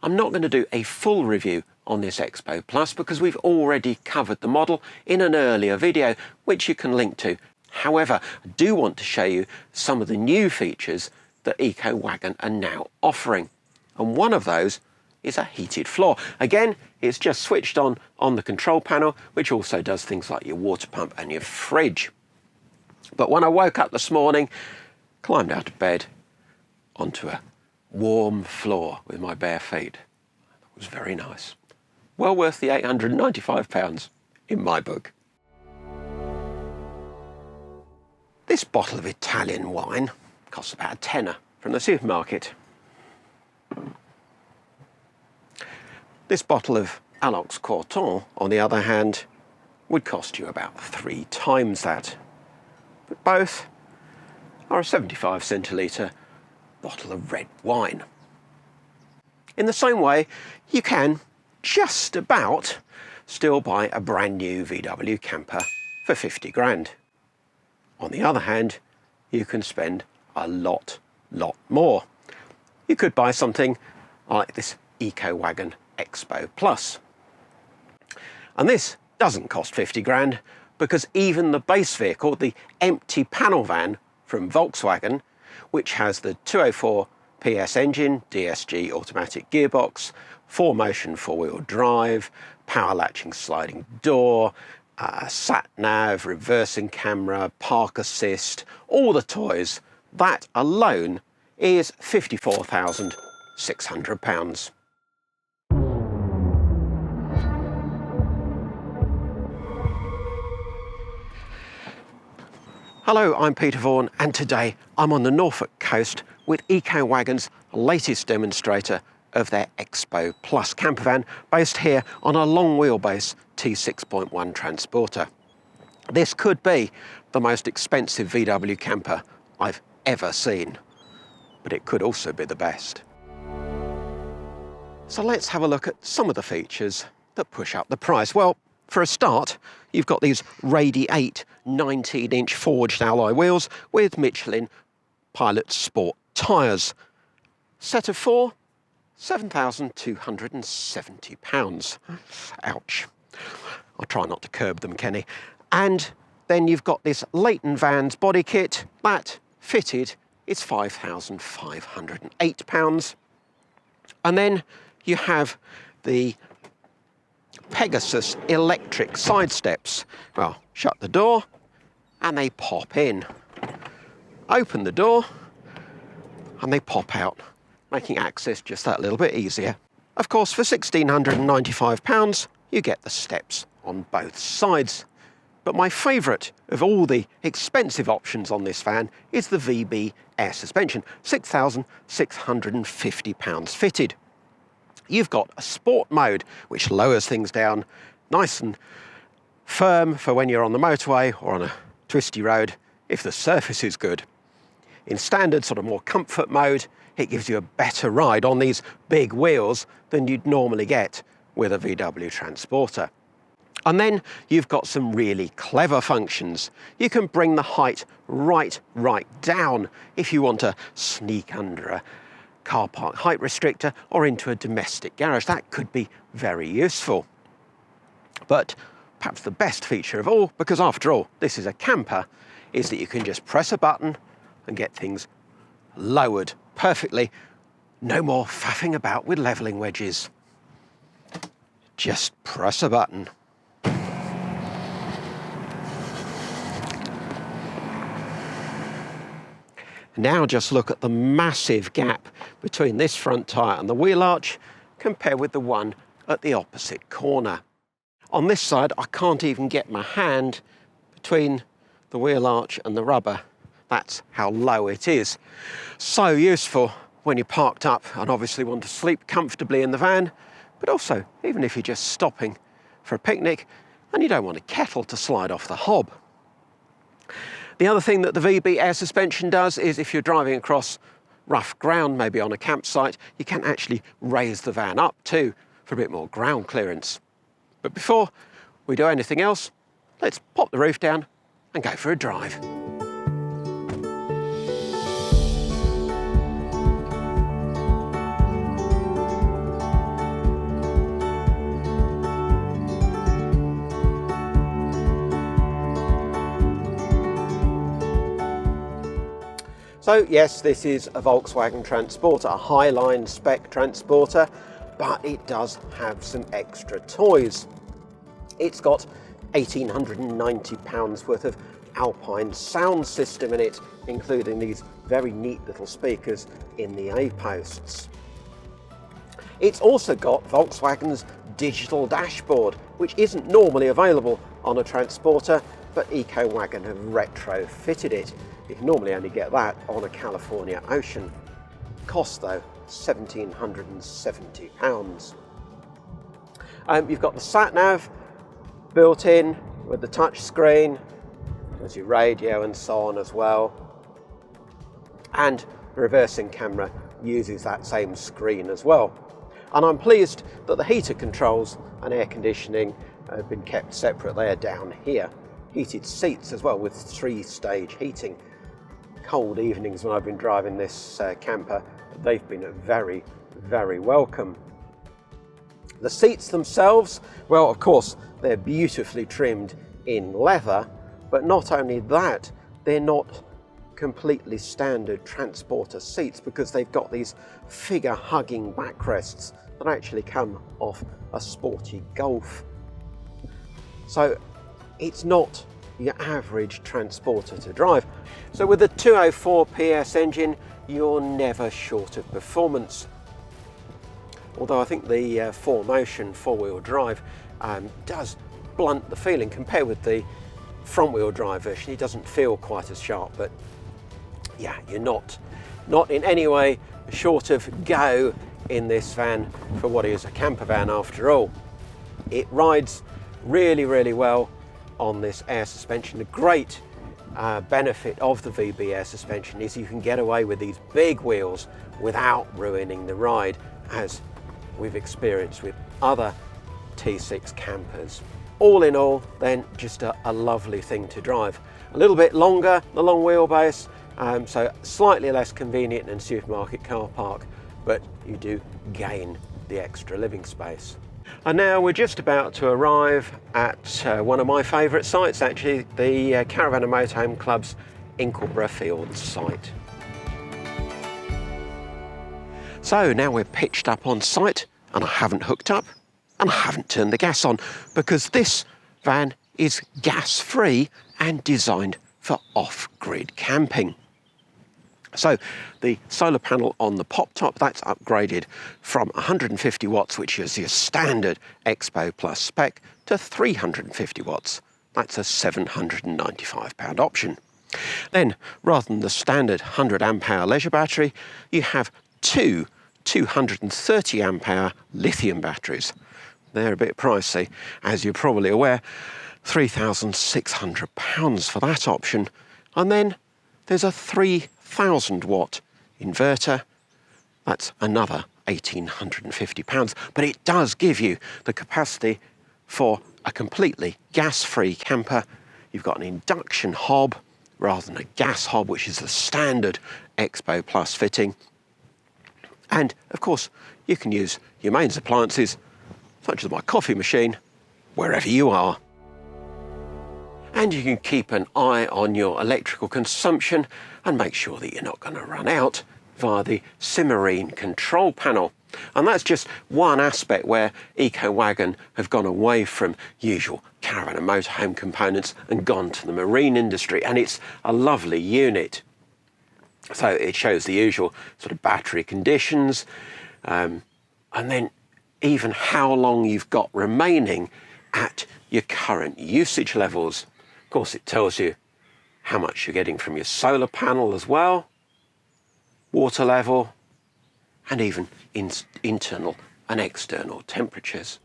I'm not going to do a full review on this Expo Plus because we've already covered the model in an earlier video, which you can link to. However, I do want to show you some of the new features that EcoWagon are now offering. And one of those is a heated floor. Again, it's just switched on the control panel, which also does things like your water pump and your fridge. But when I woke up this morning, climbed out of bed onto a warm floor with my bare feet. It was very nice. Well worth the £895 in my book. This bottle of Italian wine costs about a tenner from the supermarket. This bottle of Alox Corton, on the other hand, would cost you about 3 times that. But both are a 75 centilitre bottle of red wine. In the same way, you can just about still buy a brand new VW camper for 50 grand. On the other hand, you can spend a lot more. You could buy something like this EcoWagon Expo Plus. And this doesn't cost 50 grand because even the base vehicle, the empty panel van from Volkswagen, which has the 204 PS engine, DSG automatic gearbox, 4-motion 4-wheel drive, power latching sliding door, sat-nav, reversing camera, park assist, all the toys, that alone is £54,600. Hello, I'm Peter Vaughan, and today I'm on the Norfolk coast with EcoWagon's latest demonstrator of their Expo Plus campervan, based here on a long wheelbase T6.1 transporter. This could be the most expensive VW camper I've ever seen, but it could also be the best. So let's have a look at some of the features that push up the price. Well, for a start, you've got these Radiate 19-inch forged alloy wheels with Michelin Pilot Sport tyres. Set of 4, £7,270. Ouch. I'll try not to curb them, Kenny. And then you've got this Leighton Vans body kit. That, fitted, is £5,508. And then you have the Pegasus electric side steps. Well, shut the door and they pop in. Open the door and they pop out, making access just that little bit easier. Of course, for £1,695, you get the steps on both sides. But my favourite of all the expensive options on this van is the VB air suspension, £6,650 fitted. You've got a sport mode, which lowers things down nice and firm for when you're on the motorway or on a twisty road, if the surface is good. In standard, sort of more comfort mode, it gives you a better ride on these big wheels than you'd normally get with a VW transporter. And then you've got some really clever functions. You can bring the height right down if you want to sneak under a car park height restrictor or into a domestic garage. That could be very useful. But perhaps the best feature of all, because after all, this is a camper, is that you can just press a button and get things lowered perfectly. No more faffing about with levelling wedges. Just press a button. Now just look at the massive gap between this front tyre and the wheel arch compared with the one at the opposite corner. On this side, I can't even get my hand between the wheel arch and the rubber. That's how low it is. So useful when you're parked up and obviously want to sleep comfortably in the van, but also even if you're just stopping for a picnic and you don't want a kettle to slide off the hob. The other thing that the VB air suspension does is if you're driving across rough ground, maybe on a campsite, you can actually raise the van up too for a bit more ground clearance. But before we do anything else, let's pop the roof down and go for a drive. So yes, this is a Volkswagen Transporter, a Highline spec Transporter, but it does have some extra toys. It's got £1,890 worth of Alpine sound system in it, including these very neat little speakers in the A-posts. It's also got Volkswagen's digital dashboard, which isn't normally available on a Transporter, but EcoWagon have retrofitted it. You can normally only get that on a California Ocean. Cost though, £1,770. You've got the sat-nav built in with the touch screen, there's your radio and so on as well. And the reversing camera uses that same screen as well. And I'm pleased that the heater controls and air conditioning have been kept separate. They are down here. Heated seats as well with 3-stage heating. Cold evenings when I've been driving this camper, they've been very, very welcome. The seats themselves, well, of course, they're beautifully trimmed in leather, but not only that, they're not completely standard Transporter seats because they've got these figure-hugging backrests that actually come off a sporty Golf. So it's not your average Transporter to drive. So with the 204 PS engine, you're never short of performance. Although I think the 4Motion 4-wheel drive does blunt the feeling compared with the front-wheel drive version. It doesn't feel quite as sharp, but yeah, you're not in any way short of go in this van for what is a camper van after all. It rides really, really well on this air suspension. The great benefit of the VB air suspension is you can get away with these big wheels without ruining the ride, as we've experienced with other T6 campers. All in all, then, just a lovely thing to drive. A little bit longer, the long wheelbase, so slightly less convenient than supermarket car park, but you do gain the extra living space. And now we're just about to arrive at one of my favourite sites, actually, the Caravan and Motorhome Club's Inkleborough Fields site. So now we're pitched up on site, and I haven't hooked up, and I haven't turned the gas on, because this van is gas-free and designed for off-grid camping. So the solar panel on the pop top, that's upgraded from 150 watts, which is your standard Expo Plus spec, to 350 watts. That's a £795 option. Then, rather than the standard 100 amp hour leisure battery, you have two 230 amp hour lithium batteries. They're a bit pricey, as you're probably aware, £3,600 for that option. And then there's a 3,000 watt inverter. That's another £1,850, but it does give you the capacity for a completely gas-free camper. You've got an induction hob rather than a gas hob, which is the standard Expo Plus fitting. And of course, you can use your mains appliances, such as my coffee machine, wherever you are. And you can keep an eye on your electrical consumption and make sure that you're not going to run out via the Simarine control panel. And that's just one aspect where EcoWagon have gone away from usual caravan and motorhome components and gone to the marine industry, and it's a lovely unit. So it shows the usual sort of battery conditions, and then even how long you've got remaining at your current usage levels. Of course, it tells you how much you're getting from your solar panel as well, water level, and even internal and external temperatures.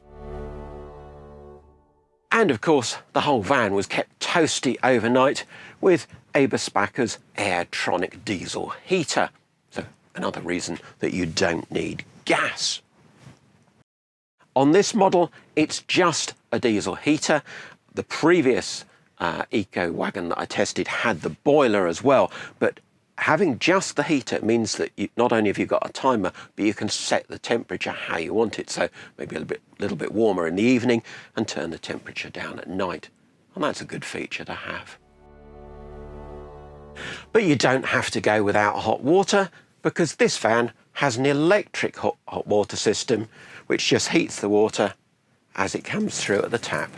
And of course, the whole van was kept toasty overnight with Eberspacher's Airtronic diesel heater. So another reason that you don't need gas. On this model, it's just a diesel heater. The previous EcoWagon that I tested had the boiler as well, but having just the heater means that not only have you got a timer, but you can set the temperature how you want it. So maybe a little bit warmer in the evening and turn the temperature down at night. And that's a good feature to have. But you don't have to go without hot water, because this van has an electric hot water system which just heats the water as it comes through at the tap.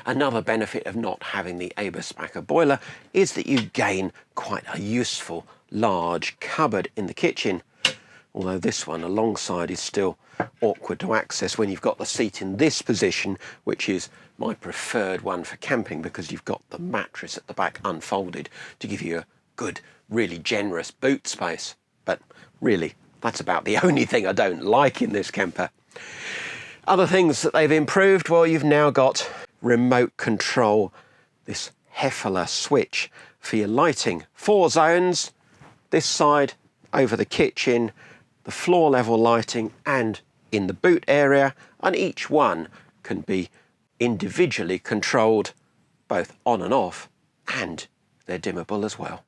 Another benefit of not having the Eberspacher boiler is that you gain quite a useful large cupboard in the kitchen, although this one alongside is still awkward to access when you've got the seat in this position, which is my preferred one for camping because you've got the mattress at the back unfolded to give you a good, really generous boot space. But really, that's about the only thing I don't like in this camper. Other things that they've improved, well, you've now got remote control, this Heffler switch for your lighting. 4 zones, this side over the kitchen, the floor level lighting and in the boot area, and each one can be individually controlled both on and off, and they're dimmable as well.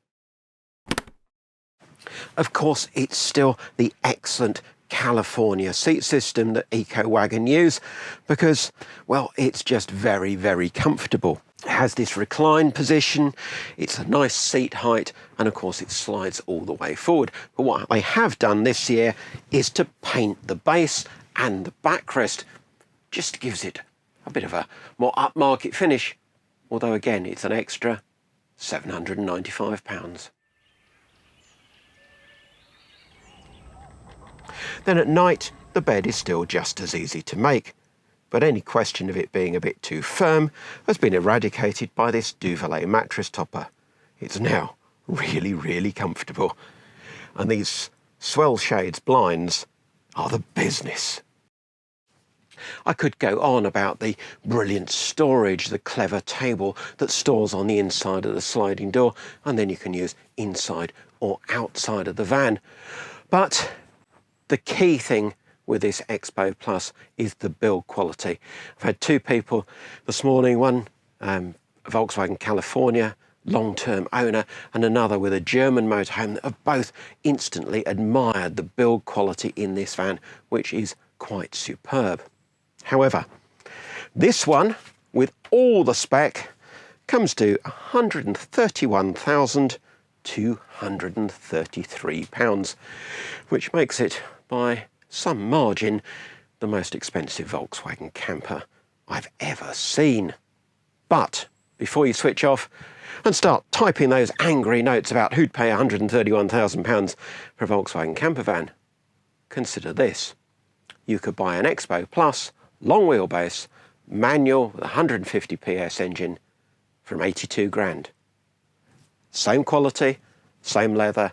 Of course, it's still the excellent California seat system that EcoWagon use because, well, it's just very, very comfortable. It has this recline position, it's a nice seat height, and of course it slides all the way forward. But what they have done this year is to paint the base and the backrest, just gives it a bit of a more upmarket finish, although again it's an extra £795. Then at night, the bed is still just as easy to make, but any question of it being a bit too firm has been eradicated by this Duvelet mattress topper. It's now really, really comfortable. And these swell shades blinds are the business. I could go on about the brilliant storage, the clever table that stores on the inside of the sliding door, and then you can use inside or outside of the van. But the key thing with this Expo Plus is the build quality. I've had 2 people this morning, one Volkswagen California, long-term owner, and another with a German motorhome that have both instantly admired the build quality in this van, which is quite superb. However, this one, with all the spec, comes to £131,233, which makes it, by some margin, the most expensive Volkswagen camper I've ever seen. But before you switch off and start typing those angry notes about who'd pay £131,000 for a Volkswagen camper van, consider this. You could buy an Expo Plus, long wheelbase, manual with 150 PS engine from 82 grand. Same quality, same leather,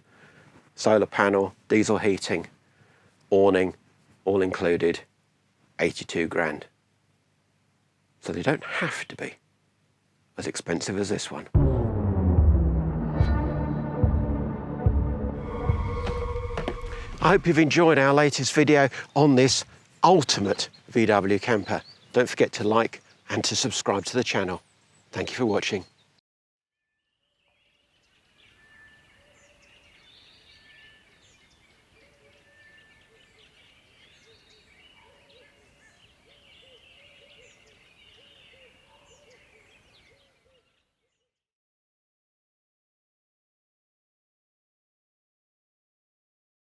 solar panel, diesel heating, awning, all included, 82 grand. So they don't have to be as expensive as this one. I hope you've enjoyed our latest video on this ultimate VW camper. Don't forget to like and to subscribe to the channel. Thank you for watching.